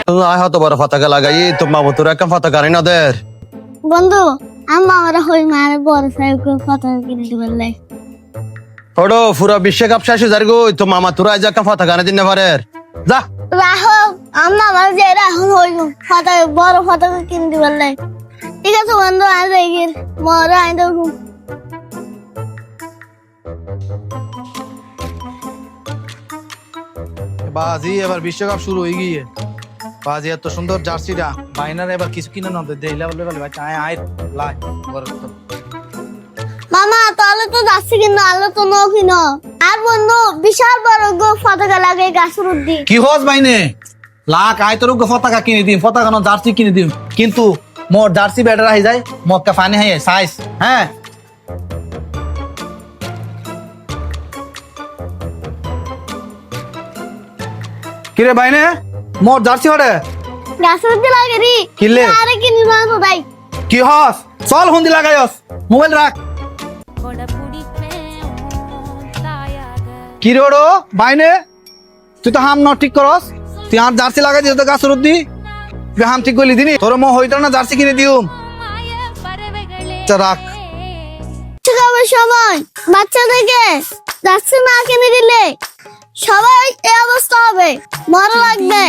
আল্লাহ হয়তো বড় পতাকা লাগাই তোমার মতো একটা পতাকা আনি নাদের বন্ধু আম্মা আমরা হই মারে বড় সাইকেল পতাকা কিনে দিবেন লাই ওডো পুরো বিশ্বকাপ শেষ হয়ে যার গো তো মামা তোরা আজ একটা পতাকা আনি দিন না পারে যা রাহো আম্মা আমার যে রাহো হই পতাকা বড় পতাকা কিনে দিবেন লাই ঠিক আছে বন্ধু আজ এগিয়ে মরা আই দেবো বাজি এবার বিশ্বকাপ শুরু হয়ে গিয়ে বাজি এত সুন্দর জার্সিটা বাইনার এবার কিছু কিনে না দেইলা বলে বলে ভাই আয় আয় লাই মামা তাহলে তো যাচ্ছি কিন্তু আলো তো নো কিনো আর বন্ধু বিশাল বড় গো পতাকা লাগে গাছের উদ্দি কি হস বাইনে লাখ আয় তোর পতাকা কিনে দিম পতাকা না জার্সি কিনে দিম কিন্তু মোর জার্সি ব্যাটার আই যায় মক্কা ফানি হয় সাইজ হ্যাঁ কিরে বাইনে মোর জার্সি হরে গাছের উদ্দি লাগে রে কিনলে? আরে কিনি না তো তাই কি হস চল হুন্দি লাগাইস মোবাইল রাখ কি রে ওড়ো বাইনে তুই তো হাম ন ঠিক করস তুই আর জার্সি লাগাই দিস তো গাছ রুদ্দি তুই হাম ঠিক করলি দিনি তোর মো হইতা না জার্সি কিনে দিউম রাখ ঠিক হবে সময় বাচ্চাদেরকে যাচ্ছে না কিনে দিলে সবাই এই অবস্থা হবে মরা লাগবে